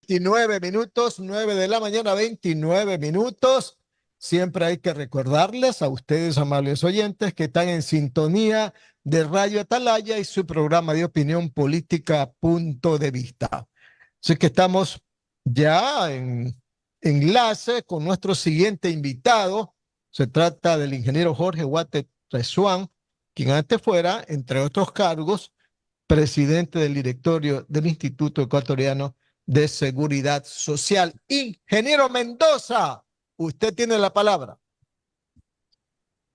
29 minutos, 9 de la mañana, 29 minutos. Siempre hay que recordarles a ustedes, amables oyentes, que están en sintonía de Radio Atalaya y su programa de opinión política Punto de Vista. Así que estamos ya en enlace con nuestro siguiente invitado. Se trata del ingeniero Jorge Guate Resuán, quien antes fuera, entre otros cargos, presidente del directorio del Instituto Ecuatoriano de Seguridad Social. Ingeniero Mendoza, usted tiene la palabra.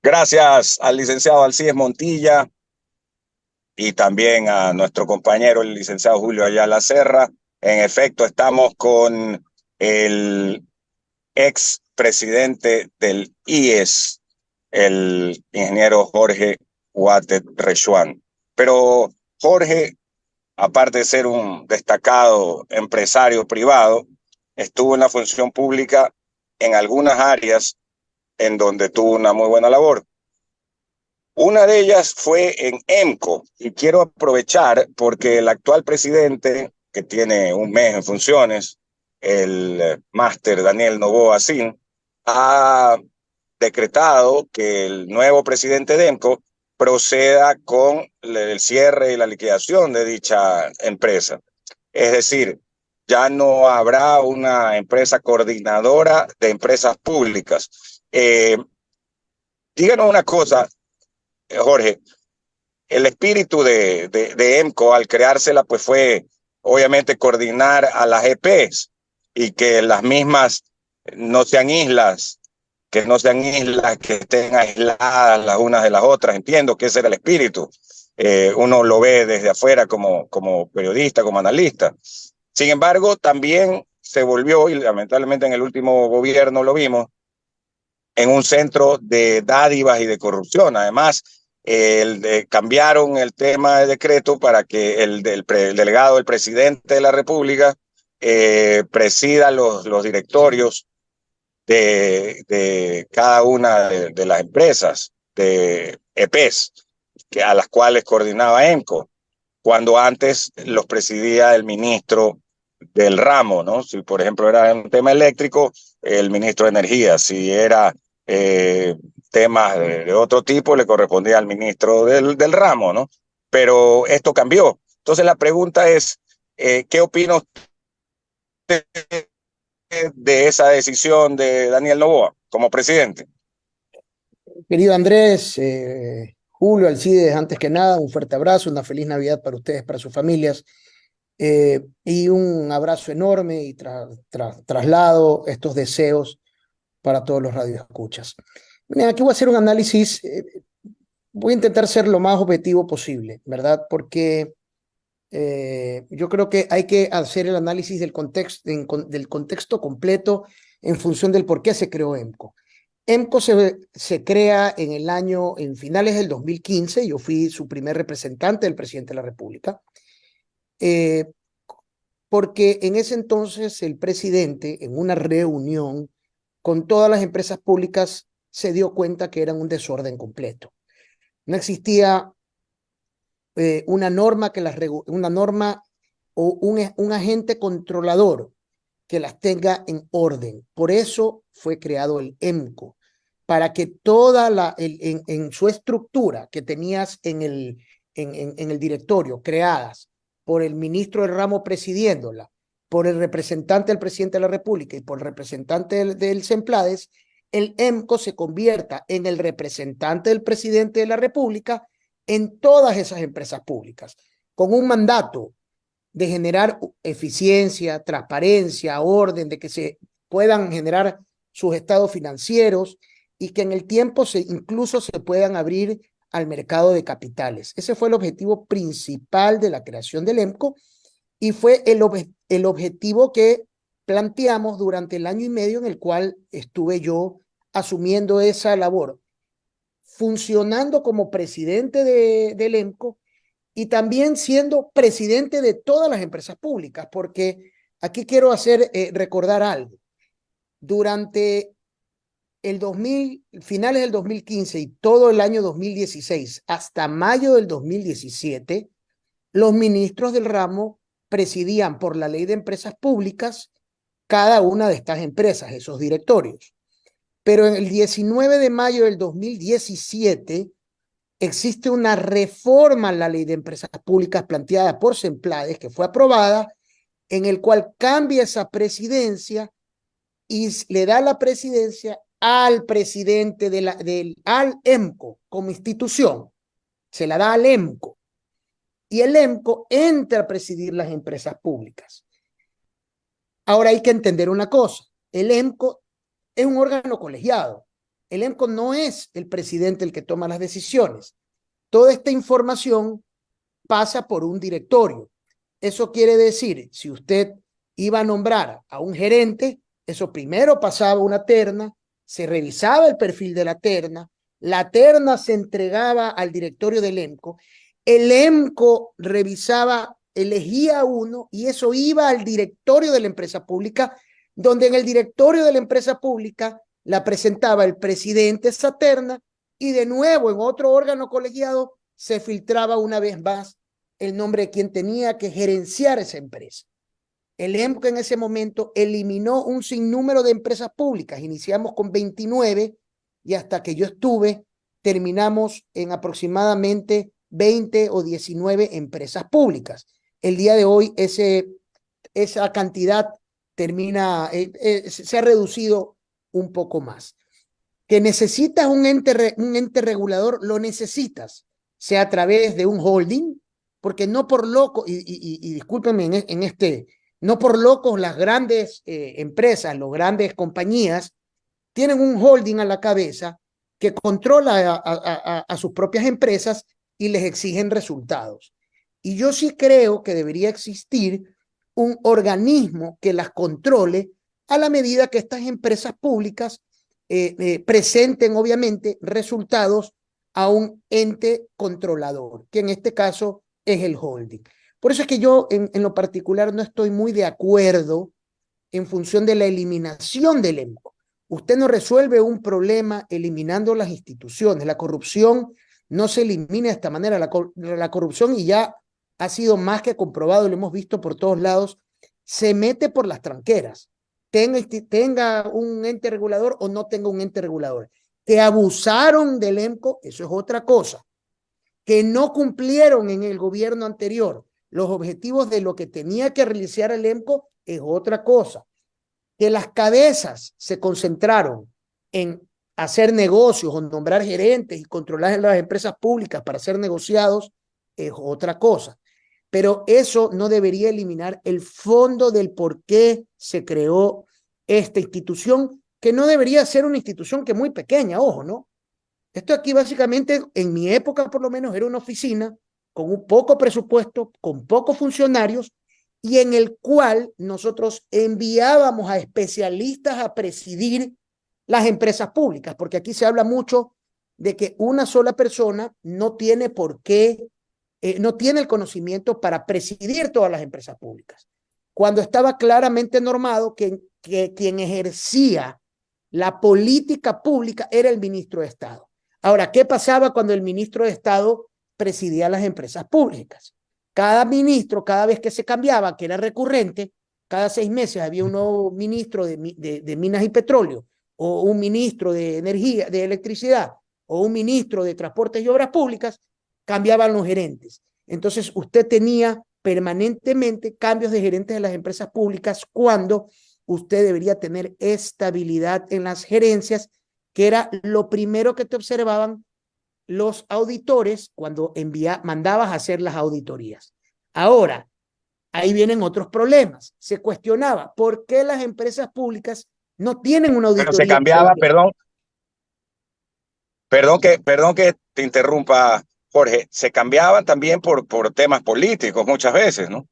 Gracias al licenciado Alcides Montilla y también a nuestro compañero, el licenciado Julio Ayala Serra. En efecto, estamos con el ex presidente del IES, el ingeniero Jorge Guate Rechuán. Pero Jorge, aparte de ser un destacado empresario privado, estuvo en la función pública en algunas áreas en donde tuvo una muy buena labor. Una de ellas fue en EMCO, y quiero aprovechar porque el actual presidente, que tiene un mes en funciones, el máster Daniel Noboa Sin, ha decretado que el nuevo presidente de EMCO proceda con el cierre y la liquidación de dicha empresa. Es decir, ya no habrá una empresa coordinadora de empresas públicas. Díganos una cosa, Jorge. El espíritu de EMCO al creársela pues fue obviamente coordinar a las EPs y que las mismas no sean islas, que no sean islas que estén aisladas las unas de las otras. Entiendo que ese era el espíritu. Uno lo ve desde afuera como periodista, como analista. Sin embargo, también se volvió, y lamentablemente en el último gobierno lo vimos, en un centro de dádivas y de corrupción. Además, cambiaron el tema de decreto para que el delegado, el presidente de la República, presida los directorios de cada una de las empresas de EPs a las cuales coordinaba EMCO, cuando antes los presidía el ministro del ramo, ¿no? Si por ejemplo era un tema eléctrico, el ministro de Energía. Si era temas de otro tipo, le correspondía al ministro del ramo, ¿no? Pero esto cambió. Entonces la pregunta es, ¿qué opina usted de esa decisión de Daniel Noboa como presidente? Querido Andrés, Julio, Alcides, antes que nada, un fuerte abrazo, una feliz Navidad para ustedes, para sus familias, y un abrazo enorme y traslado estos deseos para todos los radioescuchas. Miren, aquí voy a hacer un análisis, voy a intentar ser lo más objetivo posible, ¿verdad? Porque yo creo que hay que hacer el análisis del contexto completo en función del por qué se creó EMCO. EMCO se crea en finales del 2015, yo fui su primer representante del presidente de la República, porque en ese entonces el presidente, en una reunión con todas las empresas públicas, se dio cuenta que eran un desorden completo. No existía una norma o un agente controlador que las tenga en orden. Por eso fue creado el EMCO, para que en su estructura que tenías en el directorio, creadas por el ministro del ramo presidiéndola, por el representante del presidente de la República y por el representante del CEMPLADES, el EMCO se convierta en el representante del presidente de la República en todas esas empresas públicas, con un mandato de generar eficiencia, transparencia, orden, de que se puedan generar sus estados financieros y que en el tiempo incluso se puedan abrir al mercado de capitales. Ese fue el objetivo principal de la creación del EMCO y fue el objetivo que planteamos durante el año y medio en el cual estuve yo asumiendo esa labor, funcionando como presidente del EMCO y también siendo presidente de todas las empresas públicas, porque aquí quiero recordar algo. Durante finales del 2015 y todo el año 2016, hasta mayo del 2017, los ministros del ramo presidían por la ley de empresas públicas cada una de estas empresas, esos directorios. Pero en el 19 de mayo del 2017 existe una reforma a la ley de empresas públicas planteada por Semplades, que fue aprobada, en el cual cambia esa presidencia y le da la presidencia al presidente al EMCO como institución. Se la da al EMCO. Y el EMCO entra a presidir las empresas públicas. Ahora hay que entender una cosa. El EMCO es un órgano colegiado. El EMCO no es el presidente el que toma las decisiones. Toda esta información pasa por un directorio. Eso quiere decir, si usted iba a nombrar a un gerente, eso primero pasaba una terna, se revisaba el perfil de la terna se entregaba al directorio del EMCO, el EMCO revisaba, elegía uno y eso iba al directorio de la empresa pública, donde en el directorio de la empresa pública la presentaba el presidente esa terna y de nuevo en otro órgano colegiado se filtraba una vez más el nombre de quien tenía que gerenciar esa empresa. El EMCO en ese momento eliminó un sinnúmero de empresas públicas. Iniciamos con 29 y hasta que yo estuve terminamos en aproximadamente 20 o 19 empresas públicas. El día de hoy esa cantidad se ha reducido un poco más. Que necesitas un ente regulador, lo necesitas, sea a través de un holding, porque no por loco, y discúlpenme no por locos las grandes empresas, las grandes compañías, tienen un holding a la cabeza que controla a sus propias empresas y les exigen resultados. Y yo sí creo que debería existir un organismo que las controle a la medida que estas empresas públicas presenten, obviamente, resultados a un ente controlador, que en este caso es el holding. Por eso es que yo, en lo particular, no estoy muy de acuerdo en función de la eliminación del EMCO. Usted no resuelve un problema eliminando las instituciones. La corrupción no se elimina de esta manera. La corrupción, y ya ha sido más que comprobado, lo hemos visto por todos lados, se mete por las tranqueras. Tenga un ente regulador o no tenga un ente regulador. Que abusaron del EMCO, eso es otra cosa. Que no cumplieron en el gobierno anterior los objetivos de lo que tenía que realizar el EMCO es otra cosa. Que las cabezas se concentraron en hacer negocios o nombrar gerentes y controlar las empresas públicas para ser negociados es otra cosa. Pero eso no debería eliminar el fondo del por qué se creó esta institución, que no debería ser una institución que muy pequeña, ojo, ¿no? Esto aquí básicamente, en mi época por lo menos, era una oficina con un poco presupuesto, con pocos funcionarios, y en el cual nosotros enviábamos a especialistas a presidir las empresas públicas, porque aquí se habla mucho de que una sola persona no tiene por qué, no tiene el conocimiento para presidir todas las empresas públicas, cuando estaba claramente normado que quien ejercía la política pública era el ministro de Estado. Ahora, ¿qué pasaba cuando el ministro de Estado presidía las empresas públicas? Cada ministro, cada vez que se cambiaba, que era recurrente, cada 6 meses había un nuevo ministro de minas y petróleo, o un ministro de energía, de electricidad, o un ministro de transportes y obras públicas, cambiaban los gerentes. Entonces, usted tenía permanentemente cambios de gerentes de las empresas públicas cuando usted debería tener estabilidad en las gerencias, que era lo primero que te observaban los auditores cuando mandabas a hacer las auditorías. Ahora, ahí vienen otros problemas. Se cuestionaba por qué las empresas públicas no tienen una auditoría. Pero se cambiaba, perdón que te interrumpa, Jorge, se cambiaban también por temas políticos muchas veces, ¿no?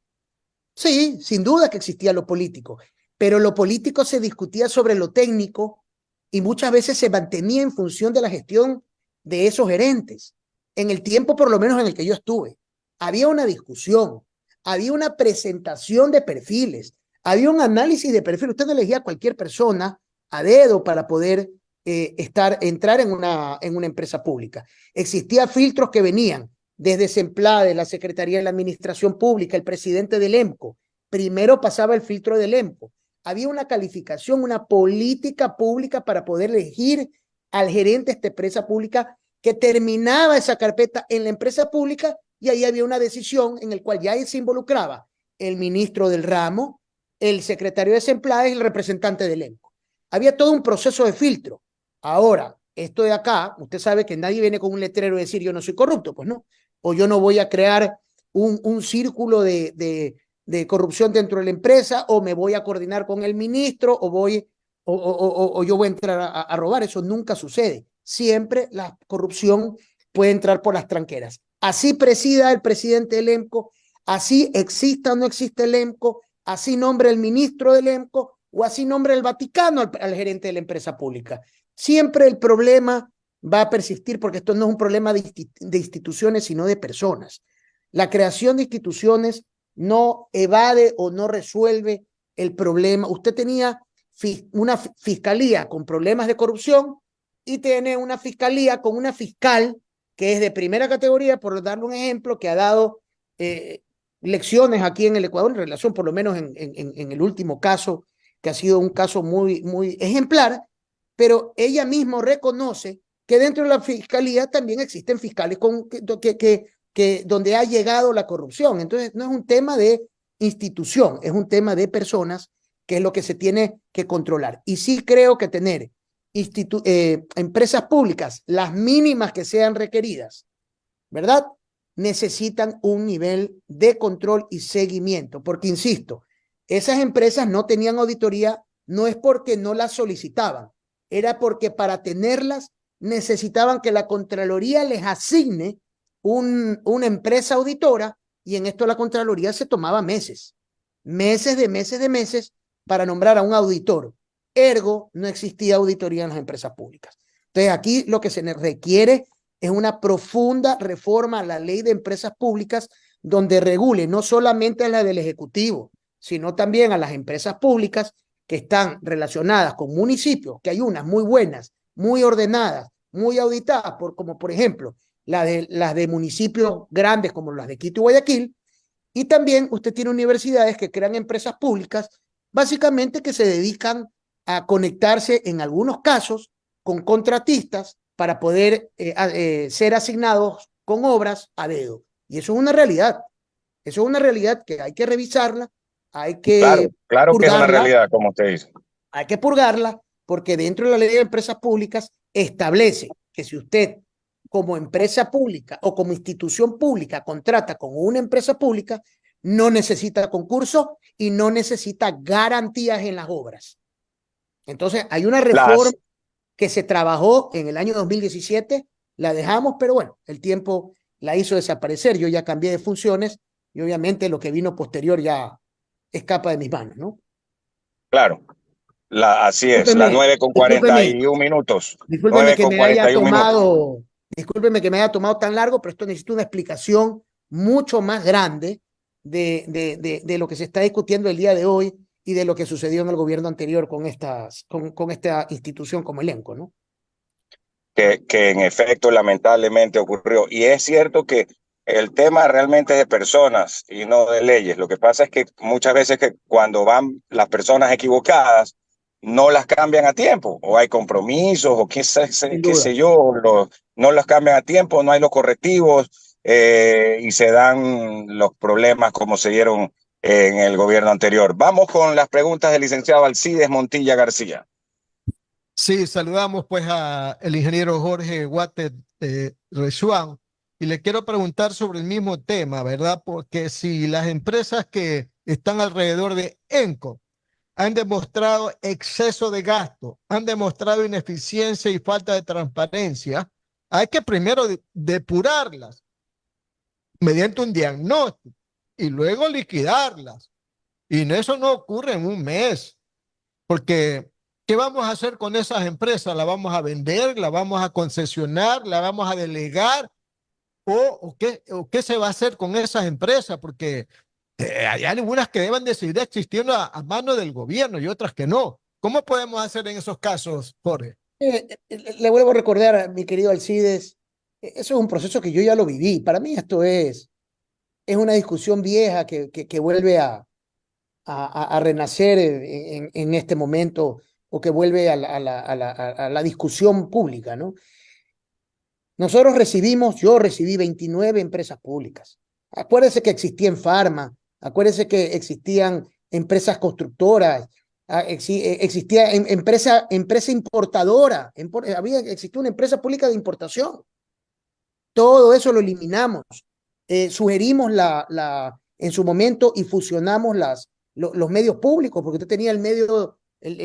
Sí, sin duda que existía lo político, pero lo político se discutía sobre lo técnico y muchas veces se mantenía en función de la gestión de esos gerentes. En el tiempo, por lo menos en el que yo estuve, había una discusión, había una presentación de perfiles, había un análisis de perfil. Usted no elegía a cualquier persona a dedo para poder entrar en una empresa pública. Existían filtros que venían desde SEMPLADE, la Secretaría de la Administración Pública, el presidente del EMCO. Primero pasaba el filtro del EMCO. Había una calificación, una política pública para poder elegir al gerente de esta empresa pública, que terminaba esa carpeta en la empresa pública, y ahí había una decisión en la cual ya se involucraba el ministro del ramo, el secretario de SEMPLADE y el representante del EMCO. Había todo un proceso de filtro. Ahora, esto de acá, usted sabe que nadie viene con un letrero y decir yo no soy corrupto, pues no. O yo no voy a crear un círculo de corrupción dentro de la empresa, o me voy a coordinar con el ministro, o yo voy a entrar a robar. Eso nunca sucede. Siempre la corrupción puede entrar por las tranqueras. Así presida el presidente del EMCO, así exista o no existe el EMCO, así nombre el ministro del EMCO, o así nombre el Vaticano al gerente de la empresa pública. Siempre el problema va a persistir, porque esto no es un problema de instituciones, sino de personas. La creación de instituciones no evade o no resuelve el problema. Usted tenía una fiscalía con problemas de corrupción y tiene una fiscalía con una fiscal que es de primera categoría, por darle un ejemplo, que ha dado lecciones aquí en el Ecuador en relación, por lo menos en el último caso, que ha sido un caso muy, muy ejemplar, pero ella misma reconoce que dentro de la fiscalía también existen fiscales donde ha llegado la corrupción. Entonces, no es un tema de institución, es un tema de personas, que es lo que se tiene que controlar. Y sí creo que tener empresas públicas, las mínimas que sean requeridas, ¿verdad?, necesitan un nivel de control y seguimiento, porque, insisto, esas empresas no tenían auditoría, no es porque no las solicitaban, era porque para tenerlas necesitaban que la Contraloría les asigne una empresa auditora, y en esto la Contraloría se tomaba meses para nombrar a un auditor. Ergo, no existía auditoría en las empresas públicas. Entonces, aquí lo que se requiere es una profunda reforma a la ley de empresas públicas, donde regule no solamente a la del Ejecutivo, sino también a las empresas públicas que están relacionadas con municipios, que hay unas muy buenas, muy ordenadas, muy auditadas, como por ejemplo las de municipios grandes como las de Quito y Guayaquil. Y también usted tiene universidades que crean empresas públicas, básicamente, que se dedican a conectarse en algunos casos con contratistas para poder ser asignados con obras a dedo. Y eso es una realidad. Eso es una realidad que hay que revisarla, hay que claro que es una purgarla, realidad, como usted dice. hay que purgarla, porque dentro de la ley de empresas públicas establece que si usted, como empresa pública o como institución pública, contrata con una empresa pública, no necesita concurso y no necesita garantías en las obras. Entonces, hay una reforma que se trabajó en el año 2017, la dejamos, pero bueno, el tiempo la hizo desaparecer. Yo ya cambié de funciones y obviamente lo que vino posterior ya escapa de mis manos, ¿no? Claro, así es, las 9:41 minutos. Discúlpeme que me haya tomado, discúlpeme que me haya tomado tan largo, pero esto necesita una explicación mucho más grande de lo que se está discutiendo el día de hoy y de lo que sucedió en el gobierno anterior con esta institución como el EMCO, ¿no? Que en efecto lamentablemente ocurrió. Y es cierto que el tema realmente es de personas y no de leyes. Lo que pasa es que muchas veces, que cuando van las personas equivocadas, no las cambian a tiempo, o hay compromisos, o qué sé yo, no las cambian a tiempo, no hay los correctivos, y se dan los problemas como se dieron en el gobierno anterior. Vamos con las preguntas del licenciado Alcides Montilla García. Sí, saludamos pues al ingeniero Jorge Guate Resuán, y le quiero preguntar sobre el mismo tema, ¿verdad? Porque si las empresas que están alrededor de ENCO han demostrado exceso de gasto, han demostrado ineficiencia y falta de transparencia, hay que primero depurarlas mediante un diagnóstico y luego liquidarlas. Y eso no ocurre en un mes, porque ¿qué vamos a hacer con esas empresas? ¿La vamos a vender? ¿La vamos a concesionar? ¿La vamos a delegar? ¿O qué se va a hacer con esas empresas? Porque hay algunas que deben de seguir existiendo a mano del gobierno y otras que no. ¿Cómo podemos hacer en esos casos, Jorge? Le vuelvo a recordar a mi querido Alcides Eso es un proceso que yo ya lo viví. Para mí esto es una discusión vieja que vuelve a renacer en este momento o que vuelve a la discusión pública, ¿no? Yo recibí 29 empresas públicas. Acuérdese que existían Pharma, acuérdese que existían empresas constructoras, existía empresa importadora, existía una empresa pública de importación. Todo eso lo eliminamos. Sugerimos en su momento y fusionamos los medios públicos, porque usted tenía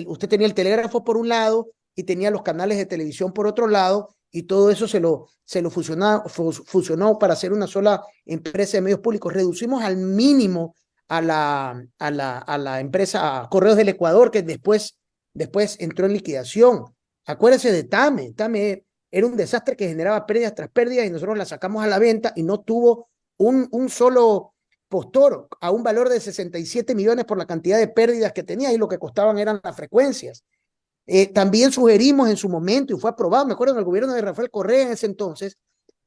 usted tenía el telégrafo por un lado y tenía los canales de televisión por otro lado, y todo eso se lo fusionó para hacer una sola empresa de medios públicos. Reducimos al mínimo a la empresa Correos del Ecuador, que después entró en liquidación. Acuérdese de TAME era un desastre que generaba pérdidas tras pérdidas y nosotros la sacamos a la venta y no tuvo un solo postor a un valor de 67 millones por la cantidad de pérdidas que tenía y lo que costaban eran las frecuencias. También sugerimos en su momento y fue aprobado, me acuerdo en el gobierno de Rafael Correa en ese entonces,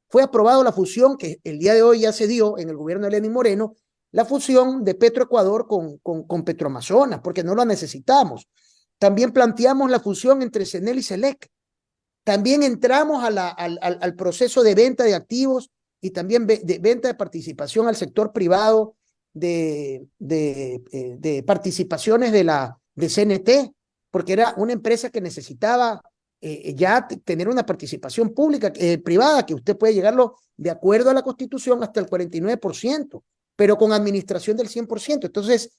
fue aprobado la fusión que el día de hoy ya se dio en el gobierno de Lenín Moreno, la fusión de Petroecuador con Petroamazonas, porque no la necesitamos. También planteamos la fusión entre CENEL y SELEC. También entramos al proceso de venta de activos y también de venta de participación al sector privado de participaciones de CNT, porque era una empresa que necesitaba ya tener una participación pública, privada, que usted puede llegarlo de acuerdo a la Constitución hasta el 49%, pero con administración del 100%. Entonces,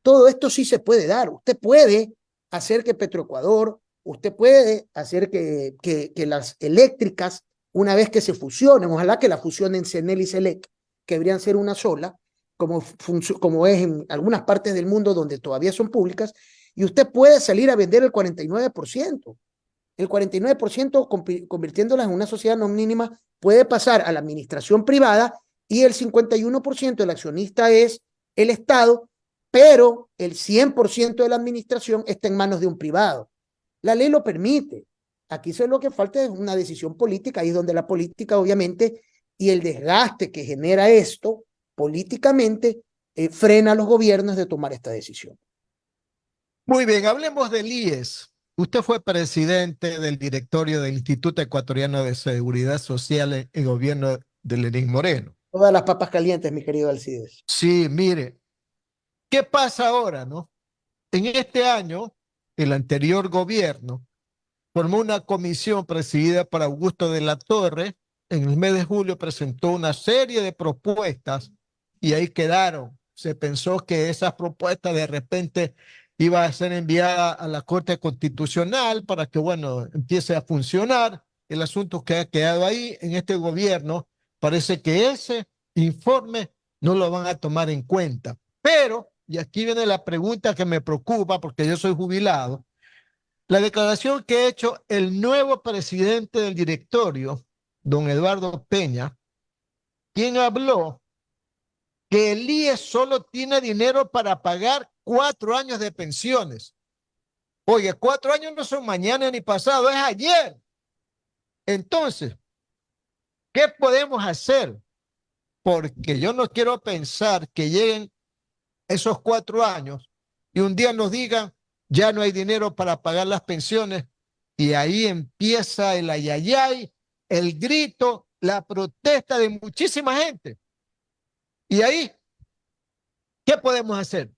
todo esto sí se puede dar. Usted puede hacer que Petroecuador, usted puede hacer que las eléctricas, una vez que se fusionen, ojalá que la fusionen CENEL y SELEC, que deberían ser una sola, como es en algunas partes del mundo donde todavía son públicas, y usted puede salir a vender el 49%. El 49%, convirtiéndolas en una sociedad no mínima, puede pasar a la administración privada y el 51% del accionista es el Estado, pero el 100% de la administración está en manos de un privado. La ley lo permite. Aquí lo que falta es una decisión política, ahí es donde la política, obviamente, y el desgaste que genera esto políticamente, frena a los gobiernos de tomar esta decisión. Muy bien, hablemos del IES. Usted fue presidente del directorio del Instituto Ecuatoriano de Seguridad Social en el gobierno de Lenín Moreno. Todas las papas calientes, mi querido Alcides. Sí, mire, ¿qué pasa ahora, no? En este año, el anterior gobierno formó una comisión presidida por Augusto de la Torre. En el mes de julio presentó una serie de propuestas y ahí quedaron. Se pensó que esas propuestas de repente iban a ser enviadas a la Corte Constitucional para que, bueno, empiece a funcionar. El asunto que ha quedado ahí en este gobierno, parece que ese informe no lo van a tomar en cuenta. Pero, y aquí viene la pregunta que me preocupa porque yo soy jubilado, la declaración que ha hecho el nuevo presidente del directorio, don Eduardo Peña, quien habló que el IES solo tiene dinero para pagar 4 años de pensiones. Oye, 4 años no son mañana ni pasado, es ayer. Entonces, ¿qué podemos hacer? Porque yo no quiero pensar que lleguen esos 4 años y un día nos digan, ya no hay dinero para pagar las pensiones, y ahí empieza el ayayay, el grito, la protesta de muchísima gente. Y ahí, ¿qué podemos hacer?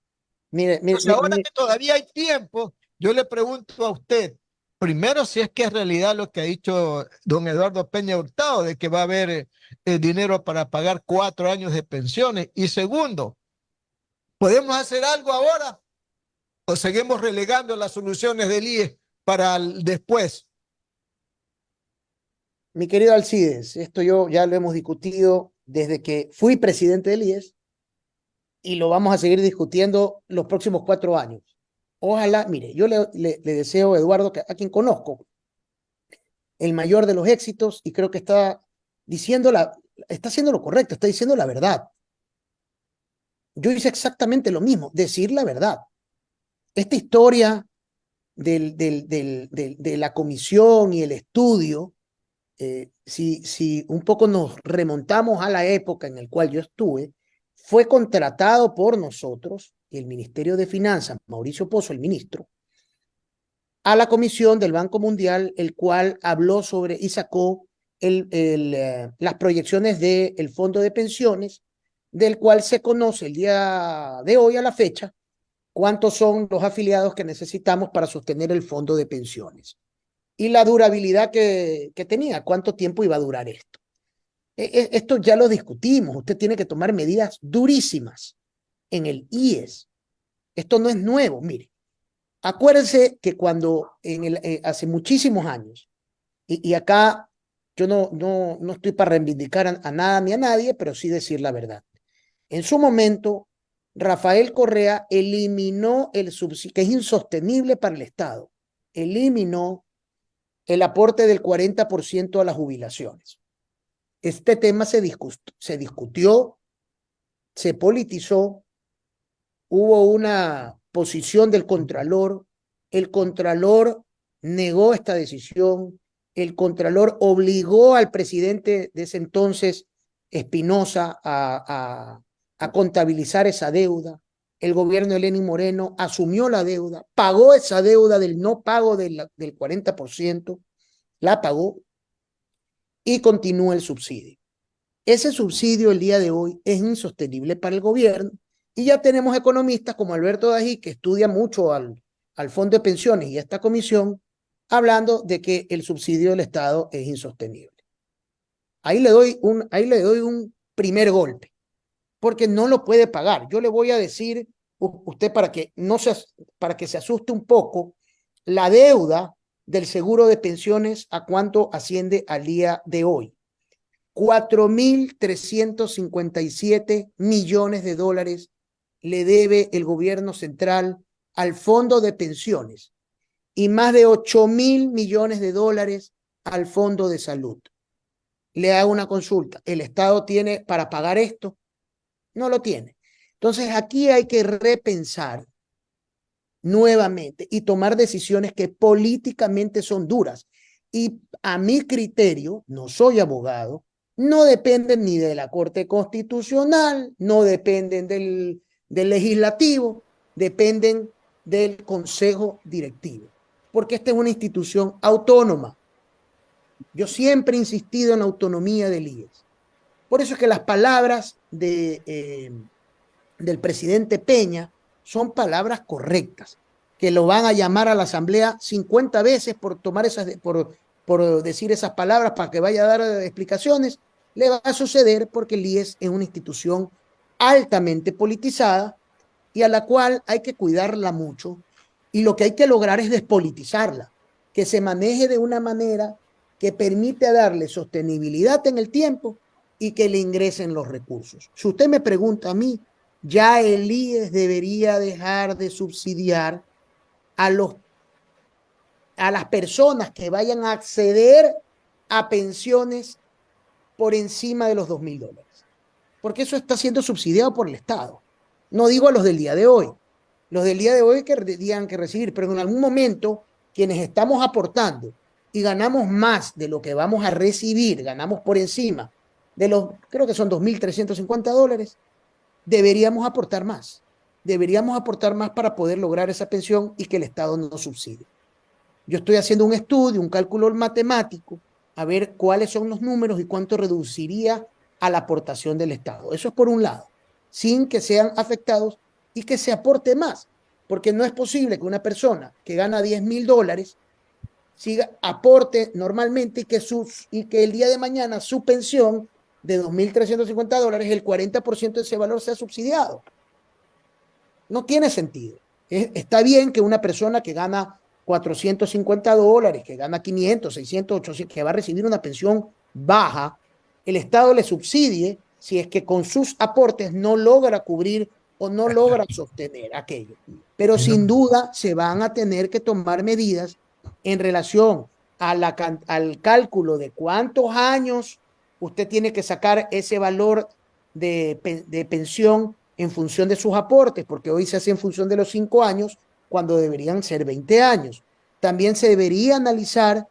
Pues ahora que todavía hay tiempo, yo le pregunto a usted, primero, si es que es realidad lo que ha dicho don Eduardo Peña Hurtado, de que va a haber dinero para pagar 4 años de pensiones. Y segundo, ¿podemos hacer algo ahora o seguimos relegando las soluciones del IES para después? Mi querido Alcides, esto ya lo hemos discutido desde que fui presidente del IES y lo vamos a seguir discutiendo los próximos 4 años. Ojalá, mire, yo le deseo a Eduardo, a quien conozco, el mayor de los éxitos, y creo que está haciendo lo correcto, está diciendo la verdad. Yo hice exactamente lo mismo, decir la verdad. Esta historia de la comisión y el estudio si un poco nos remontamos a la época en la cual yo estuve, fue contratado por nosotros, el Ministerio de Finanzas, Mauricio Pozo, el ministro, a la comisión del Banco Mundial, el cual habló sobre y sacó las proyecciones del fondo de pensiones, del cual se conoce el día de hoy a la fecha cuántos son los afiliados que necesitamos para sostener el fondo de pensiones y la durabilidad que tenía, cuánto tiempo iba a durar esto. Esto ya lo discutimos, usted tiene que tomar medidas durísimas en el IES. Esto no es nuevo, mire. Acuérdense que cuando hace muchísimos años, y acá yo no estoy para reivindicar a nada ni a nadie, pero sí decir la verdad. En su momento, Rafael Correa eliminó el subsidio, que es insostenible para el Estado, eliminó el aporte del 40% a las jubilaciones. Este tema se discutió, se politizó, hubo una posición del Contralor, el Contralor negó esta decisión, el Contralor obligó al presidente de ese entonces, Espinosa, a contabilizar esa deuda. El gobierno de Lenín Moreno asumió la deuda, pagó esa deuda del no pago del 40%, la pagó y continúa el subsidio. Ese subsidio el día de hoy es insostenible para el gobierno y ya tenemos economistas como Alberto Dají, que estudia mucho al Fondo de Pensiones y a esta comisión, hablando de que el subsidio del Estado es insostenible. Ahí le doy un primer golpe, porque no lo puede pagar. Yo le voy a decir, usted para que se asuste un poco, la deuda del seguro de pensiones a cuánto asciende al día de hoy. 4.357 millones de dólares le debe el gobierno central al fondo de pensiones y más de 8.000 millones de dólares al fondo de salud. Le hago una consulta. ¿El Estado tiene para pagar esto? No lo tiene. Entonces aquí hay que repensar nuevamente y tomar decisiones que políticamente son duras. Y a mi criterio, no soy abogado, no dependen ni de la Corte Constitucional, no dependen del Legislativo, dependen del Consejo Directivo, porque esta es una institución autónoma. Yo siempre he insistido en la autonomía del IES. Por eso es que las palabras del presidente Peña son palabras correctas, que lo van a llamar a la Asamblea 50 veces por decir esas palabras para que vaya a dar explicaciones. Le va a suceder porque el IES es una institución altamente politizada y a la cual hay que cuidarla mucho, y lo que hay que lograr es despolitizarla, que se maneje de una manera que permite darle sostenibilidad en el tiempo y que le ingresen los recursos. Si usted me pregunta a mí, ya el IES debería dejar de subsidiar a las personas que vayan a acceder a pensiones por encima de los $2.000, porque eso está siendo subsidiado por el Estado. No digo a los del día de hoy, los del día de hoy que tendrían que recibir, pero en algún momento quienes estamos aportando y ganamos más de lo que vamos a recibir, ganamos por encima de los, creo que son $2.350, deberíamos aportar más. Deberíamos aportar más para poder lograr esa pensión y que el Estado no subsidie. Yo estoy haciendo un estudio, un cálculo matemático, a ver cuáles son los números y cuánto reduciría a la aportación del Estado. Eso es por un lado, sin que sean afectados y que se aporte más, porque no es posible que una persona que gana $10.000 aporte normalmente y que el día de mañana su pensión de $2.350, el 40% de ese valor sea subsidiado. No tiene sentido. Está bien que una persona que gana $450, que gana 500, 600, 800, que va a recibir una pensión baja, el Estado le subsidie si es que con sus aportes no logra cubrir o no logra sostener aquello. Pero sin duda se van a tener que tomar medidas en relación al cálculo de cuántos años usted tiene que sacar ese valor de pensión en función de sus aportes, porque hoy se hace en función de los 5 años, cuando deberían ser 20 años. También se debería analizar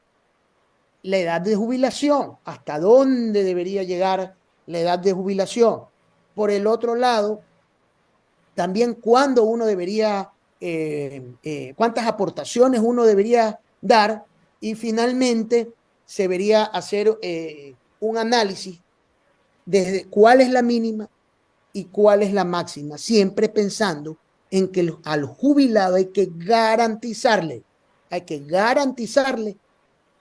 la edad de jubilación, hasta dónde debería llegar la edad de jubilación. Por el otro lado, también cuándo uno debería, cuántas aportaciones uno debería dar, y finalmente se debería hacer un análisis desde cuál es la mínima y cuál es la máxima, siempre pensando en que al jubilado hay que garantizarle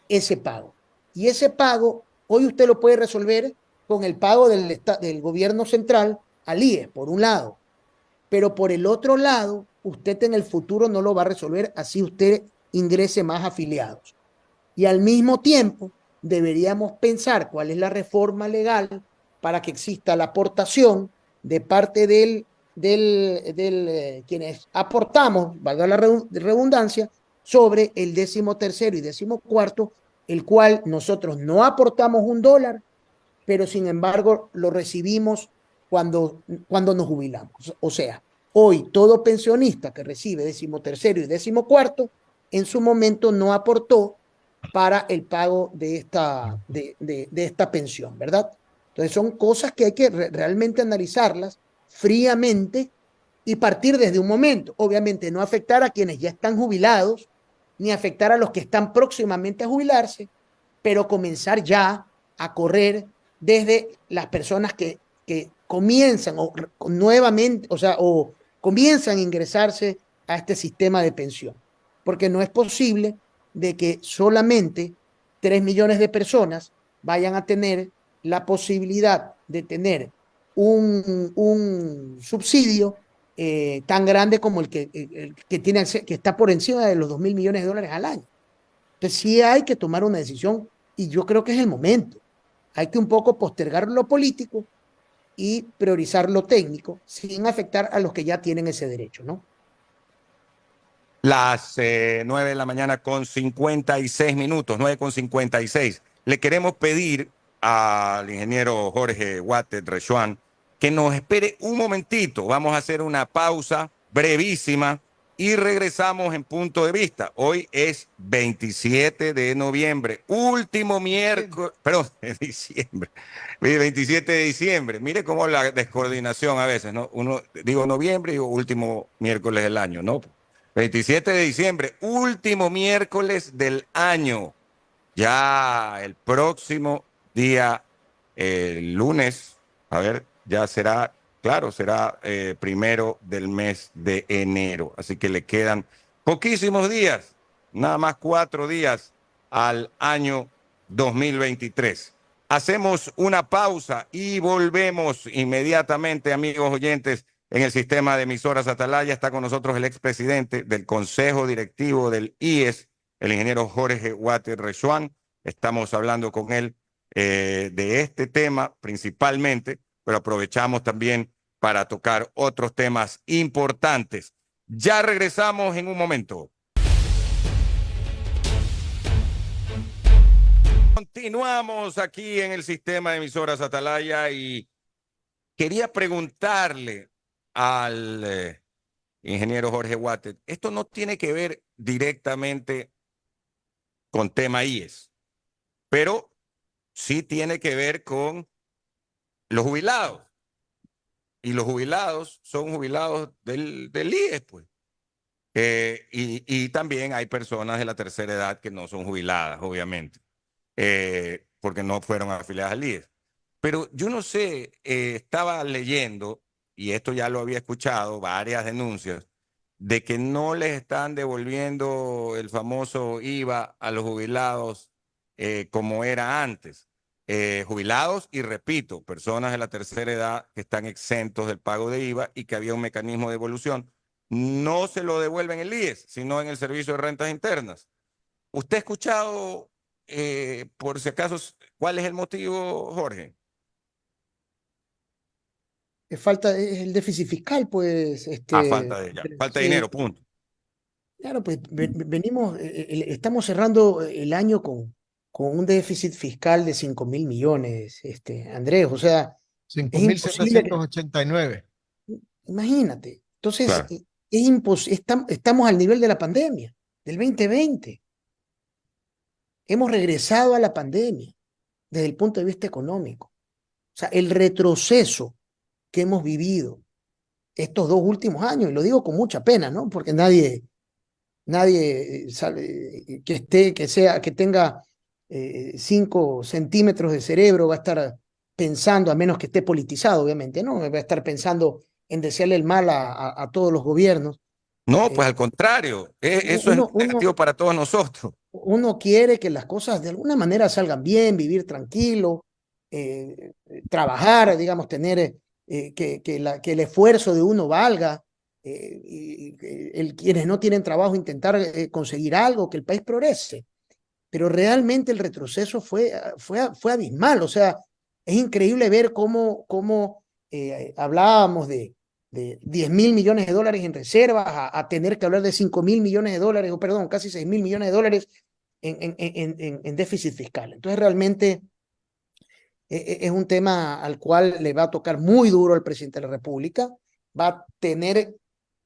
ese pago. Y ese pago, hoy usted lo puede resolver con el pago del gobierno central al IES, por un lado, pero por el otro lado, usted en el futuro no lo va a resolver así usted ingrese más afiliados. Y al mismo tiempo, deberíamos pensar cuál es la reforma legal para que exista la aportación de parte quienes aportamos, valga la redundancia, sobre el 13º y 14º, el cual nosotros no aportamos $1, pero sin embargo lo recibimos cuando nos jubilamos. O sea, hoy todo pensionista que recibe 13º y 14º, en su momento no aportó para el pago de esta pensión, ¿verdad? Entonces son cosas que hay que realmente analizarlas fríamente y partir desde un momento. Obviamente no afectar a quienes ya están jubilados, ni afectar a los que están próximamente a jubilarse, pero comenzar ya a correr desde las personas que comienzan o nuevamente, o sea, o comienzan a ingresarse a este sistema de pensión. Porque no es posible de que solamente 3 millones de personas vayan a tener la posibilidad de tener un subsidio tan grande como que está por encima de los 2.000 millones de dólares al año. Entonces sí hay que tomar una decisión y yo creo que es el momento. Hay que un poco postergar lo político y priorizar lo técnico sin afectar a los que ya tienen ese derecho, ¿no? Las 9 de la mañana con 56 minutos, 9:56. Le queremos pedir al ingeniero Jorge Watted Rechuan que nos espere un momentito. Vamos a hacer una pausa brevísima y regresamos en Punto de Vista. Hoy es 27 de noviembre, último miércoles, perdón, de diciembre, 27 de diciembre. Mire cómo la descoordinación a veces, ¿no? Uno, digo noviembre y digo último miércoles del año, ¿no? 27 de diciembre, último miércoles del año. Ya el próximo día, el lunes, a ver, ya será, claro, será 1 del mes de enero. Así que le quedan poquísimos días, nada más 4 días al año 2023. Hacemos una pausa y volvemos inmediatamente, amigos oyentes. En el sistema de emisoras Atalaya está con nosotros el expresidente del Consejo Directivo del IES, el ingeniero Jorge Watted Rechuan. Estamos hablando con él de este tema principalmente, pero aprovechamos también para tocar otros temas importantes. Ya regresamos en un momento. Continuamos aquí en el sistema de emisoras Atalaya y quería preguntarle al ingeniero Jorge Watted, esto no tiene que ver directamente con tema IES, pero sí tiene que ver con los jubilados. Y los jubilados son jubilados del IES, pues. Y también hay personas de la tercera edad que no son jubiladas, obviamente, porque no fueron afiliadas al IES. Pero yo no sé, estaba leyendo, y esto ya lo había escuchado, varias denuncias, de que no les están devolviendo el famoso IVA a los jubilados como era antes. Jubilados y, repito, personas de la tercera edad que están exentos del pago de IVA y que había un mecanismo de devolución. No se lo devuelven en el IES, sino en el Servicio de Rentas Internas. ¿Usted ha escuchado, por si acaso, cuál es el motivo, Jorge? Es el déficit fiscal, pues, Falta de sí, dinero, punto. claro, pues venimos, estamos cerrando el año con un déficit fiscal de 5.000 millones, Andrés, o sea, es imposible que, 5.789. imagínate, entonces, Claro. estamos al nivel de la pandemia, del 2020. hemos regresado a la pandemia desde el punto de vista económico. O sea, el retroceso que hemos vivido estos 2 últimos años, y lo digo con mucha pena, ¿no? Porque nadie sabe que tenga 5 centímetros de cerebro va a estar pensando, a menos que esté politizado, obviamente, ¿no? Va a estar pensando en desearle el mal a todos los gobiernos. No, pues al contrario, eso es negativo para todos nosotros. Uno quiere que las cosas de alguna manera salgan bien, vivir tranquilo, trabajar, digamos, tener que el esfuerzo de uno valga, quienes no tienen trabajo intentar conseguir algo, que el país progrese. Pero realmente el retroceso fue abismal. O sea, es increíble ver cómo hablábamos de 10.000 millones de dólares en reservas a tener que hablar de 5.000 millones de dólares, o perdón, casi 6.000 millones de dólares en déficit fiscal. Entonces realmente es un tema al cual le va a tocar muy duro al presidente de la República, va a tener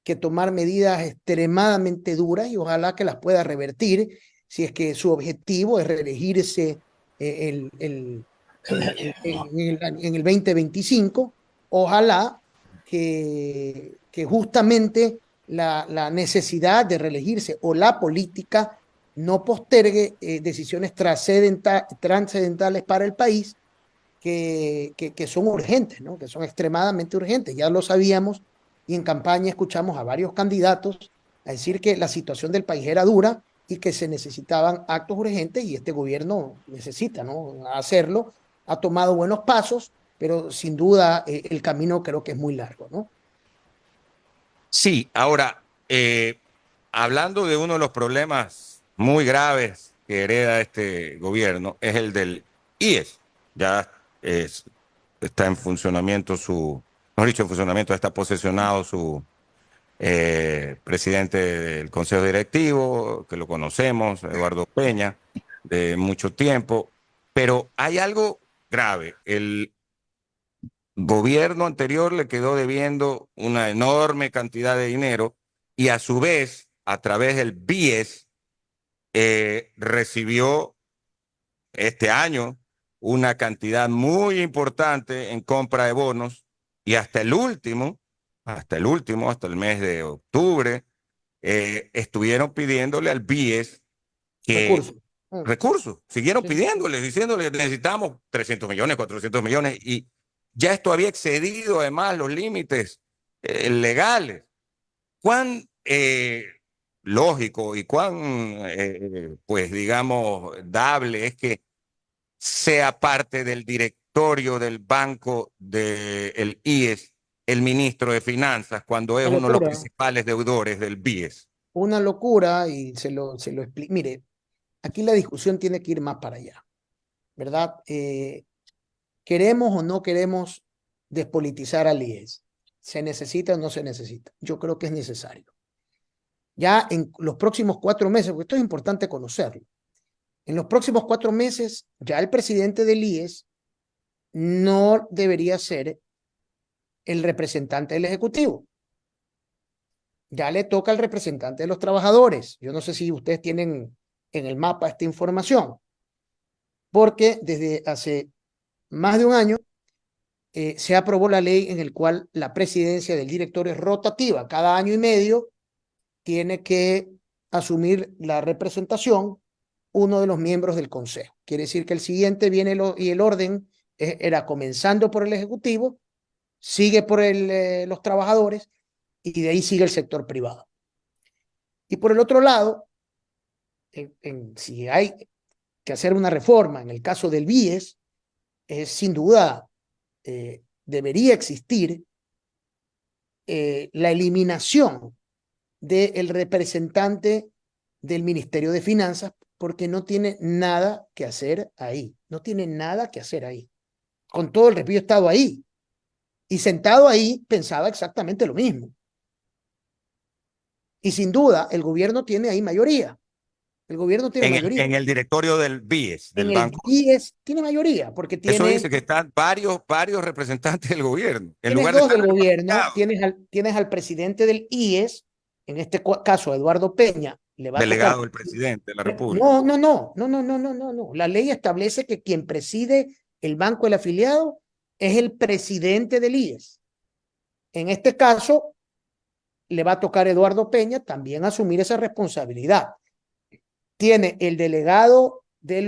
que tomar medidas extremadamente duras y ojalá que las pueda revertir si es que su objetivo es reelegirse en el 2025. Ojalá que justamente la necesidad de reelegirse o la política no postergue decisiones trascendentales para el país que son urgentes, ¿no? Que son extremadamente urgentes. Ya lo sabíamos y en campaña escuchamos a varios candidatos a decir que la situación del país era dura y que se necesitaban actos urgentes y este gobierno necesita, ¿no?, hacerlo. Ha tomado buenos pasos, pero sin duda el camino creo que es muy largo, ¿no? Sí, ahora, hablando de uno de los problemas muy graves que hereda este gobierno, es el del IES. Ya está en funcionamiento mejor dicho, en funcionamiento, está posesionado su presidente del Consejo Directivo, que lo conocemos, Eduardo Peña, de mucho tiempo, pero hay algo grave. El gobierno anterior le quedó debiendo una enorme cantidad de dinero y a su vez, a través del BIES, recibió este año una cantidad muy importante en compra de bonos y hasta el el mes de octubre, estuvieron pidiéndole al BIES que recursos, siguieron pidiéndole, diciéndole que necesitamos 300 millones, 400 millones y ya esto había excedido además los límites legales. ¿Cuán lógico y cuán, pues digamos, dable es que sea parte del directorio del banco del IES el ministro de Finanzas cuando es uno de los principales deudores del BIES? Una locura y se lo explico. Mire, aquí la discusión tiene que ir más para allá, ¿verdad? ¿Queremos o no queremos despolitizar al IES? ¿Se necesita o no se necesita? Yo creo que es necesario. Ya en los próximos 4 meses, porque esto es importante conocerlo, en los próximos 4 meses ya el presidente del IES no debería ser el representante del Ejecutivo. Ya le toca al representante de los trabajadores. Yo no sé si ustedes tienen en el mapa esta información, porque desde hace más de un año se aprobó la ley en la cual la presidencia del directorio es rotativa. Cada año y medio tiene que asumir la representación uno de los miembros del consejo. Quiere decir que el siguiente viene y el orden era comenzando por el ejecutivo, sigue por los trabajadores y de ahí sigue el sector privado. Y por el otro lado, si hay que hacer una reforma en el caso del BIES, sin duda debería existir la eliminación del representante del Ministerio de Finanzas, porque no tiene nada que hacer ahí. No tiene nada que hacer ahí. Con todo el respeto, he estado ahí. Y sentado ahí pensaba exactamente lo mismo. Y sin duda, el gobierno tiene ahí mayoría. El gobierno tiene mayoría. En el directorio del BIES, del banco. El BIES tiene mayoría, porque tiene... Eso dice que están varios representantes del gobierno. Tienes dos del gobierno, tienes al presidente del IES, en este caso Eduardo Peña, le va a tocar. Delegado del presidente de la República. No. La ley establece que quien preside el banco del afiliado es el presidente del IES. En este caso, le va a tocar a Eduardo Peña también asumir esa responsabilidad. Tiene el delegado de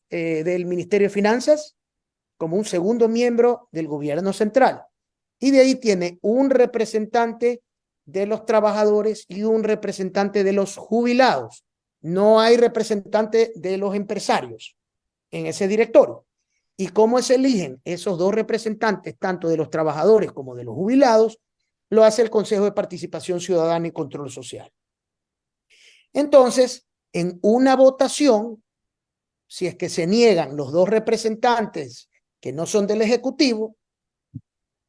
del Ministerio de Finanzas como un segundo miembro del gobierno central. Y de ahí tiene un representante de los trabajadores y un representante de los jubilados. No hay representante de los empresarios en ese directorio. ¿Y cómo se eligen esos dos representantes, tanto de los trabajadores como de los jubilados? Lo hace el Consejo de Participación Ciudadana y Control Social. Entonces, en una votación, si es que se niegan los dos representantes que no son del Ejecutivo,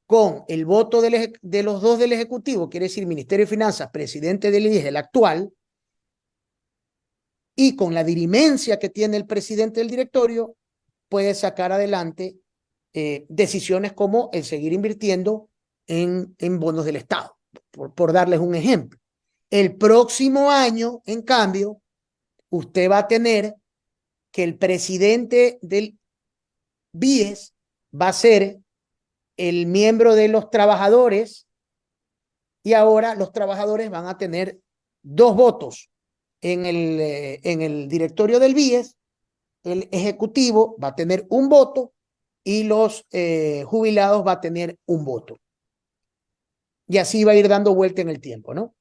con el voto de los dos del Ejecutivo, quiere decir Ministerio de Finanzas, presidente del IES, el actual, y con la dirimencia que tiene el presidente del directorio, puede sacar adelante decisiones como el seguir invirtiendo en bonos del Estado, por darles un ejemplo. El próximo año, en cambio, usted va a tener que el presidente del BIES va a ser el miembro de los trabajadores y ahora los trabajadores van a tener 2 votos en el directorio del BIES, el ejecutivo va a tener 1 voto y los jubilados va a tener 1 voto. Y así va a ir dando vuelta en el tiempo, ¿no?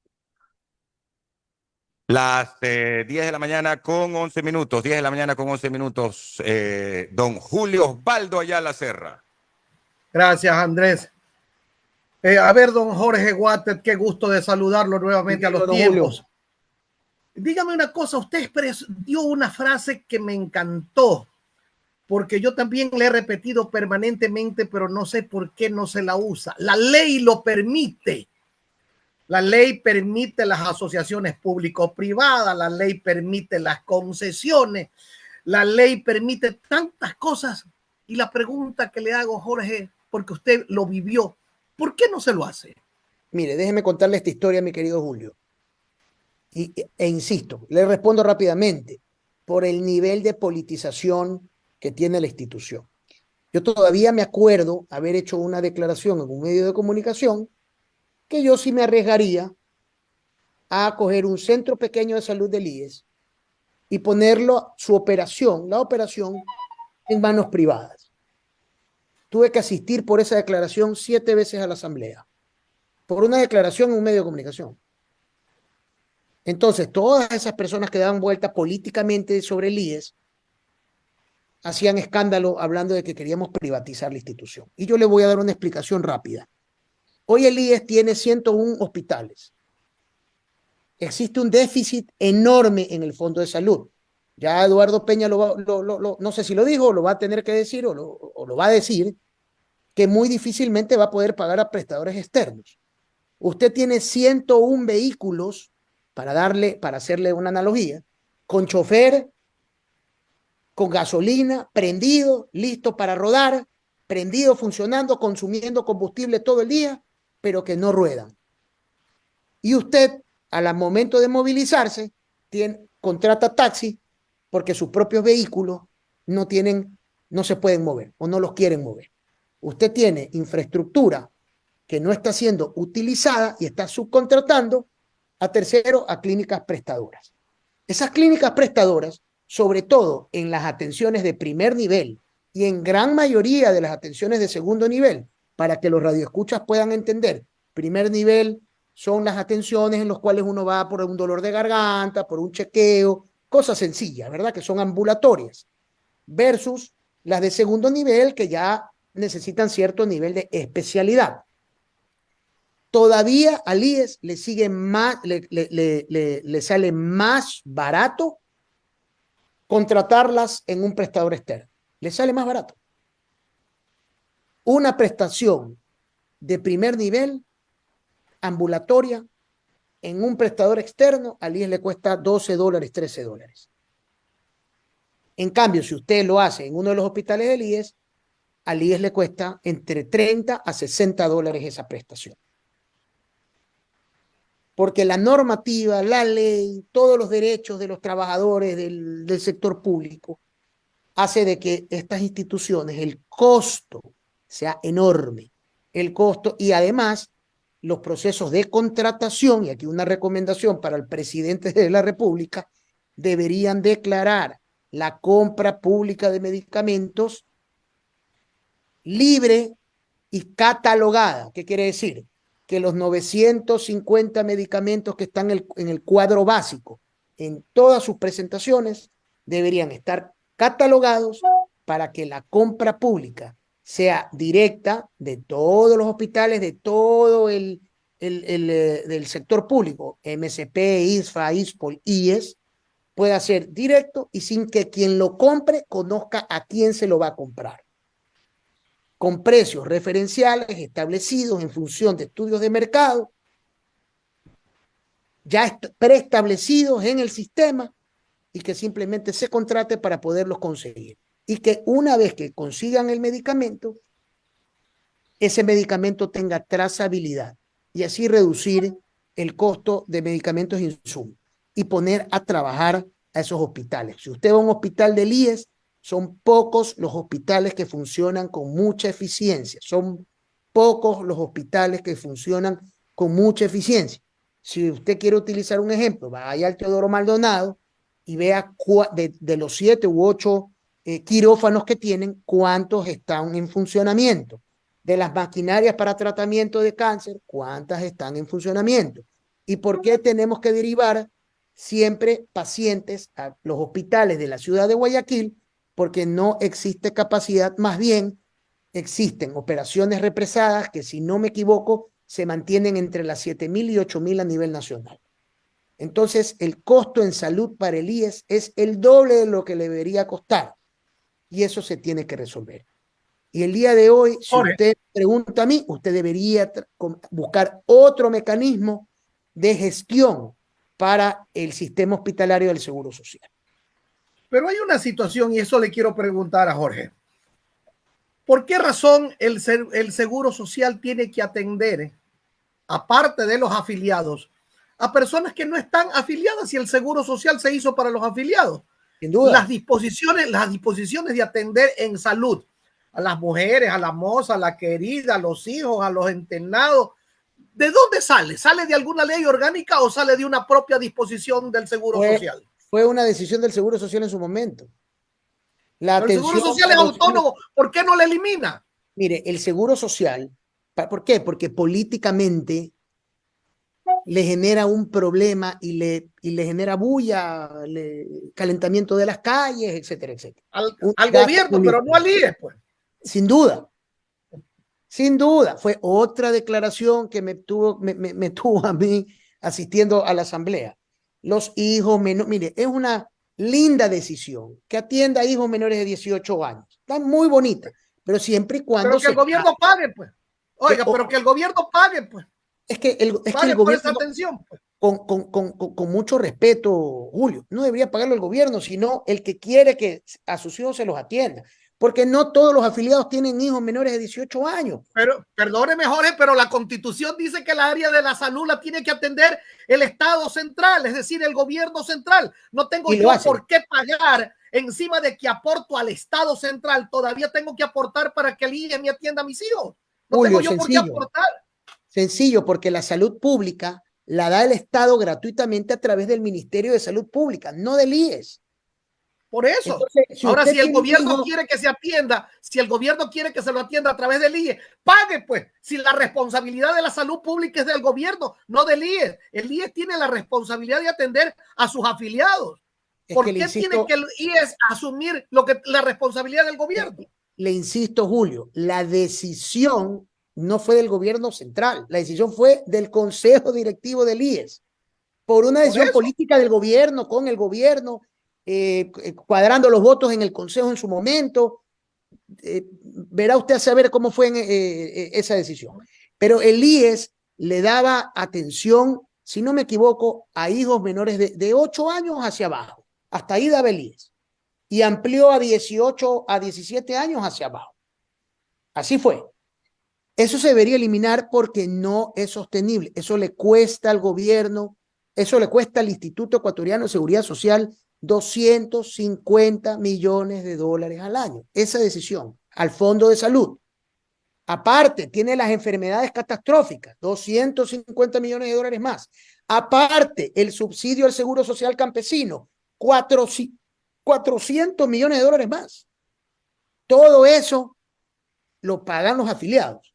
Las 10 de la mañana con 11 minutos, 10 de la mañana con 11 minutos, don Julio Osvaldo Ayala Serra. Gracias, Andrés. A ver, don Jorge Watted, qué gusto de saludarlo nuevamente a los tiempos. Dígame una cosa, usted dio una frase que me encantó, porque yo también le he repetido permanentemente, pero no sé por qué no se la usa. La ley lo permite. La ley permite las asociaciones público-privadas, la ley permite las concesiones, la ley permite tantas cosas. Y la pregunta que le hago, Jorge, porque usted lo vivió, ¿por qué no se lo hace? Mire, déjeme contarle esta historia, mi querido Julio. E insisto, le respondo rápidamente, por el nivel de politización que tiene la institución. Yo todavía me acuerdo haber hecho una declaración en un medio de comunicación que yo sí me arriesgaría a coger un centro pequeño de salud del IES y ponerlo, la operación, en manos privadas. Tuve que asistir por esa declaración 7 veces a la asamblea, por una declaración en un medio de comunicación. Entonces, todas esas personas que daban vuelta políticamente sobre el IES hacían escándalo hablando de que queríamos privatizar la institución. Y yo le voy a dar una explicación rápida. Hoy el IES tiene 101 hospitales. Existe un déficit enorme en el Fondo de Salud. Ya Eduardo Peña no sé si lo dijo, o lo va a tener que decir, o lo va a decir, que muy difícilmente va a poder pagar a prestadores externos. Usted tiene 101 vehículos, para hacerle una analogía, con chofer, con gasolina, prendido, listo para rodar, prendido, funcionando, consumiendo combustible todo el día, pero que no ruedan. Y usted, al momento de movilizarse, contrata taxi porque sus propios vehículos no se pueden mover o no los quieren mover. Usted tiene infraestructura que no está siendo utilizada y está subcontratando a terceros, a clínicas prestadoras. Esas clínicas prestadoras, sobre todo en las atenciones de primer nivel y en gran mayoría de las atenciones de segundo nivel, para que los radioescuchas puedan entender, primer nivel son las atenciones en las cuales uno va por un dolor de garganta, por un chequeo, cosas sencillas, ¿verdad? Que son ambulatorias, versus las de segundo nivel que ya necesitan cierto nivel de especialidad. Todavía al IES le sale más barato contratarlas en un prestador externo. Le sale más barato. Una prestación de primer nivel, ambulatoria, en un prestador externo, al IES le cuesta $12, $13. En cambio, si usted lo hace en uno de los hospitales del IES, al IES le cuesta entre $30 a $60 esa prestación. porque la normativa, la ley, todos los derechos de los trabajadores del sector público hace de que estas instituciones, el costo sea enorme, el costo, y además los procesos de contratación, y aquí una recomendación para el presidente de la República, deberían declarar la compra pública de medicamentos libre y catalogada. ¿Qué quiere decir? Que los 950 medicamentos que están en el cuadro básico, en todas sus presentaciones, deberían estar catalogados para que la compra pública sea directa de todos los hospitales, de todo del sector público, MSP, ISFA, ISPOL, IES, pueda ser directo y sin que quien lo compre conozca a quién se lo va a comprar, con precios referenciales establecidos en función de estudios de mercado, ya preestablecidos en el sistema, y que simplemente se contrate para poderlos conseguir. Y que una vez que consigan el medicamento, ese medicamento tenga trazabilidad y así reducir el costo de medicamentos e insumos y poner a trabajar a esos hospitales. Si usted va a un hospital del IES, son pocos los hospitales que funcionan con mucha eficiencia. Son pocos los hospitales que funcionan con mucha eficiencia. Si usted quiere utilizar un ejemplo, vaya al Teodoro Maldonado y vea de los 7 u 8 quirófanos que tienen, cuántos están en funcionamiento. De las maquinarias para tratamiento de cáncer, cuántas están en funcionamiento. ¿Y por qué tenemos que derivar siempre pacientes a los hospitales de la ciudad de Guayaquil? Porque no existe capacidad, más bien existen operaciones represadas que, si no me equivoco, se mantienen entre las 7.000 y 8.000 a nivel nacional. Entonces, el costo en salud para el IES es el doble de lo que le debería costar. Y eso se tiene que resolver. Y el día de hoy, si usted pregunta a mí, usted debería buscar otro mecanismo de gestión para el sistema hospitalario del Seguro Social. Pero hay una situación, y eso le quiero preguntar a Jorge. ¿Por qué razón el Seguro Social tiene que atender, aparte de los afiliados, a personas que no están afiliadas, y el Seguro Social se hizo para los afiliados? Sin duda. Las disposiciones de atender en salud a las mujeres, a la moza, a la querida, a los hijos, a los internados, ¿de dónde sale? ¿Sale de alguna ley orgánica o sale de una propia disposición del Seguro Social? Fue una decisión del Seguro Social en su momento. El Seguro Social es autónomo, ¿por qué no la elimina? Mire, el Seguro Social, ¿por qué? Porque políticamente le genera un problema y le genera bulla, calentamiento de las calles, etcétera, etcétera. Al gobierno, pero no al IES, pues. Sin duda. Sin duda. Fue otra declaración que me tuvo a mí asistiendo a la asamblea. Los hijos menores, mire, es una linda decisión que atienda a hijos menores de 18 años. Está muy bonita, pero siempre y cuando... Pero que el gobierno pague, pues. Oiga, pero que el gobierno pague, pues. Es que el gobierno, por esa atención, pues. Con mucho respeto, Julio, no debería pagarlo el gobierno, sino el que quiere que a sus hijos se los atienda. Porque no todos los afiliados tienen hijos menores de 18 años. Pero, perdóneme, Jorge, pero la Constitución dice que la área de la salud la tiene que atender el Estado central, es decir, el gobierno central. No tengo yo por qué pagar encima de que aporto al Estado central. Todavía tengo que aportar para que el IES me atienda a mis hijos. No Julio, tengo yo por qué aportar. Sencillo, porque la salud pública la da el Estado gratuitamente a través del Ministerio de Salud Pública, no del IES. Por eso. Entonces, ahora, si el gobierno quiere que se atienda, si el gobierno quiere que se lo atienda a través del IES, pague, pues. Si la responsabilidad de la salud pública es del gobierno, no del IES. El IES tiene la responsabilidad de atender a sus afiliados. ¿Por qué tiene que el IES asumir la responsabilidad del gobierno? Le insisto, Julio, la decisión no fue del gobierno central, la decisión fue del Consejo Directivo del IES, por una decisión política del gobierno, con el gobierno, cuadrando los votos en el Consejo en su momento. Verá usted a saber cómo fue esa decisión. Pero el IES le daba atención, si no me equivoco, a hijos menores de 8 años hacia abajo. Hasta ahí daba el IES. Y amplió a 18 a 17 años hacia abajo. Así fue. Eso se debería eliminar porque no es sostenible. Eso le cuesta al gobierno, eso le cuesta al Instituto Ecuatoriano de Seguridad Social 250 millones de dólares al año. Esa decisión al Fondo de Salud. Aparte, tiene las enfermedades catastróficas, 250 millones de dólares más. Aparte, el subsidio al Seguro Social Campesino, 400 millones de dólares más. Todo eso lo pagan los afiliados.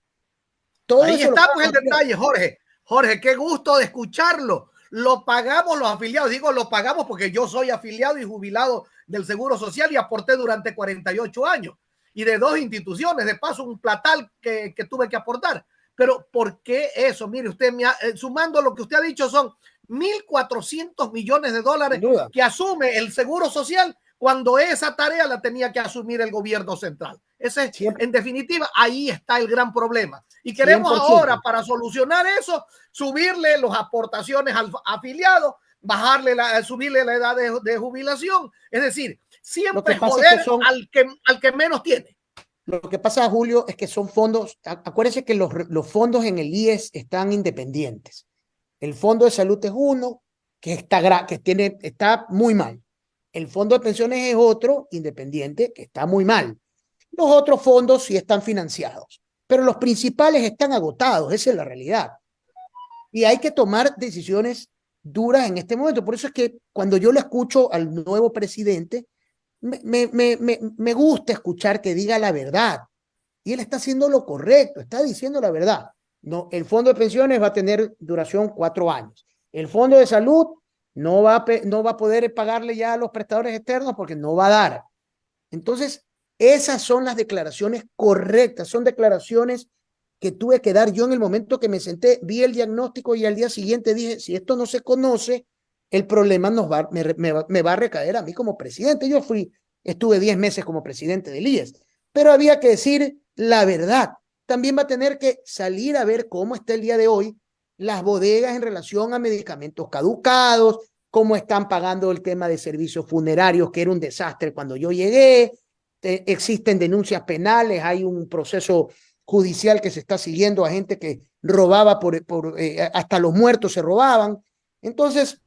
Todo Ahí eso está lo pues el detalle, Jorge. Jorge, qué gusto de escucharlo. Lo pagamos los afiliados. Digo, lo pagamos porque yo soy afiliado y jubilado del Seguro Social y aporté durante 48 años. Y de 2 instituciones, de paso, un platal que tuve que aportar. Pero ¿por qué eso? Mire, usted sumando lo que usted ha dicho, son 1.400 millones de dólares que asume el Seguro Social cuando esa tarea la tenía que asumir el gobierno central. Ese, en definitiva, ahí está el gran problema. Y queremos 100%. ahora, para solucionar eso, subirle las aportaciones al afiliado, subirle la edad de jubilación. Es decir, siempre joder es que al que menos tiene. Lo que pasa, Julio, es que son fondos, acuérdense que los fondos en el IES están independientes. El Fondo de Salud es uno que está muy mal. El Fondo de Pensiones es otro independiente que está muy mal. Los otros fondos sí están financiados, pero los principales están agotados, esa es la realidad. Y hay que tomar decisiones duras en este momento. Por eso es que cuando yo le escucho al nuevo presidente, me gusta escuchar que diga la verdad. Y él está haciendo lo correcto, está diciendo la verdad. No, el fondo de pensiones va a tener duración 4 años. El fondo de salud no va a poder pagarle ya a los prestadores externos porque no va a dar. Entonces, esas son las declaraciones correctas, son declaraciones que tuve que dar yo en el momento que me senté, vi el diagnóstico y al día siguiente dije, si esto no se conoce, el problema me va a recaer a mí como presidente. Yo estuve 10 meses como presidente del IES, pero había que decir la verdad. También va a tener que salir a ver cómo está el día de hoy las bodegas en relación a medicamentos caducados, cómo están pagando el tema de servicios funerarios, que era un desastre cuando yo llegué. Existen denuncias penales, hay un proceso judicial que se está siguiendo a gente que robaba hasta los muertos se robaban. Entonces,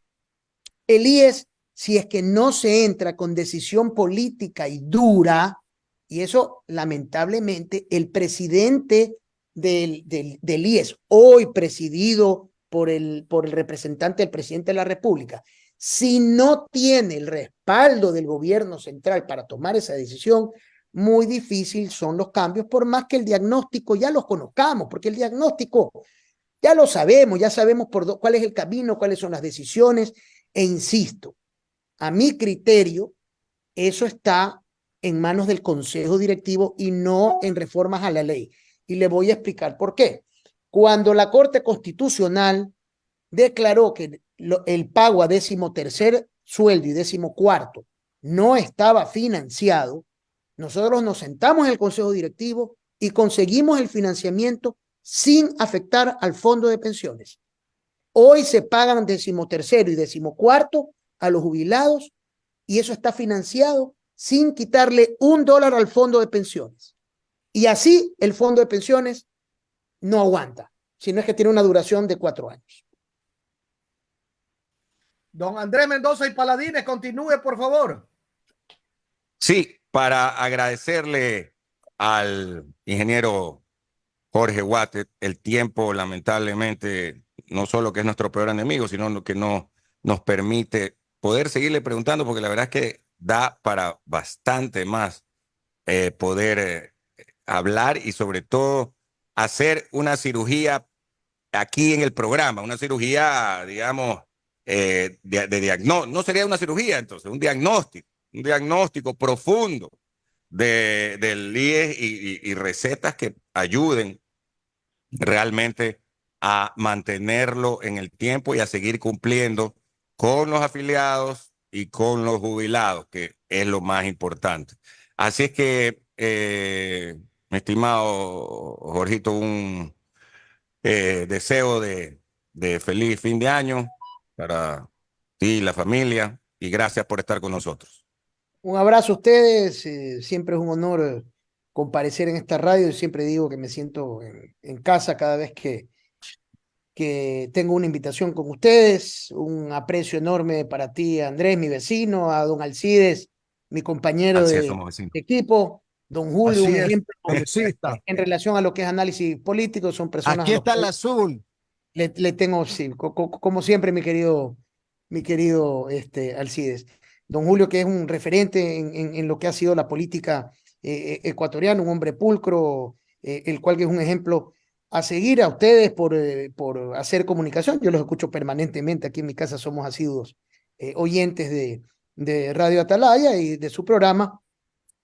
el IES, si es que no se entra con decisión política y dura, y eso lamentablemente el presidente del IES, hoy presidido por el representante del presidente de la República, si no tiene el respaldo del gobierno central para tomar esa decisión, muy difícil son los cambios, por más que el diagnóstico ya los conozcamos, porque el diagnóstico ya lo sabemos, ya sabemos cuál es el camino, cuáles son las decisiones, e insisto, a mi criterio, eso está en manos del Consejo Directivo y no en reformas a la ley. Y le voy a explicar por qué. Cuando la Corte Constitucional declaró que el pago a 13º sueldo y 14º no estaba financiado, nosotros nos sentamos en el Consejo Directivo y conseguimos el financiamiento sin afectar al fondo de pensiones. Hoy se pagan 13º y 14º a los jubilados y eso está financiado sin quitarle $1 al fondo de pensiones. Y así el fondo de pensiones no aguanta, sino es que tiene una duración de 4 años. Don Andrés Mendoza y Paladines, continúe, por favor. Sí, para agradecerle al ingeniero Jorge Watted, el tiempo lamentablemente no solo que es nuestro peor enemigo, sino lo que no nos permite poder seguirle preguntando, porque la verdad es que da para bastante más poder hablar y sobre todo hacer una cirugía aquí en el programa, una cirugía, digamos, de diagnóstico. No sería una cirugía entonces, un diagnóstico profundo del IES y recetas que ayuden realmente a mantenerlo en el tiempo y a seguir cumpliendo con los afiliados y con los jubilados, que es lo más importante. Así es que, mi estimado Jorgito, un deseo de feliz fin de año para ti y la familia, y gracias por estar con nosotros. Un abrazo a ustedes, siempre es un honor comparecer en esta radio. Yo siempre digo que me siento en casa cada vez que tengo una invitación con ustedes. Un aprecio enorme para ti, Andrés, mi vecino, a don Alcides, mi compañero Así es, de somos vecinos. equipo, don Julio, Así un es, ejemplo congresista. en relación a lo que es análisis político. Son personas Aquí a los está el cuales azul. le tengo, sí, como siempre, mi querido Alcides. Don Julio, que es un referente en lo que ha sido la política ecuatoriana, un hombre pulcro, el cual que es un ejemplo a seguir a ustedes por hacer comunicación. Yo los escucho permanentemente. Aquí en mi casa somos asiduos oyentes de Radio Atalaya y de su programa.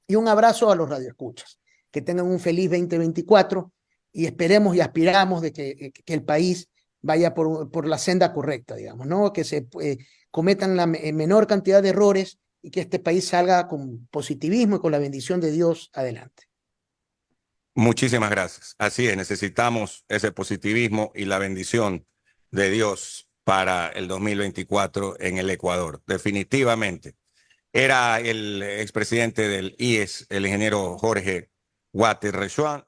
Y un abrazo a los radioescuchas. Que tengan un feliz 2024 y esperemos y aspiramos de que el país vaya por la senda correcta, digamos, ¿no? Que se cometan la menor cantidad de errores y que este país salga con positivismo y con la bendición de Dios adelante. Muchísimas gracias. Así es, necesitamos ese positivismo y la bendición de Dios para el 2024 en el Ecuador. Definitivamente. Era el expresidente del IES, el ingeniero Jorge Guate Rechuán.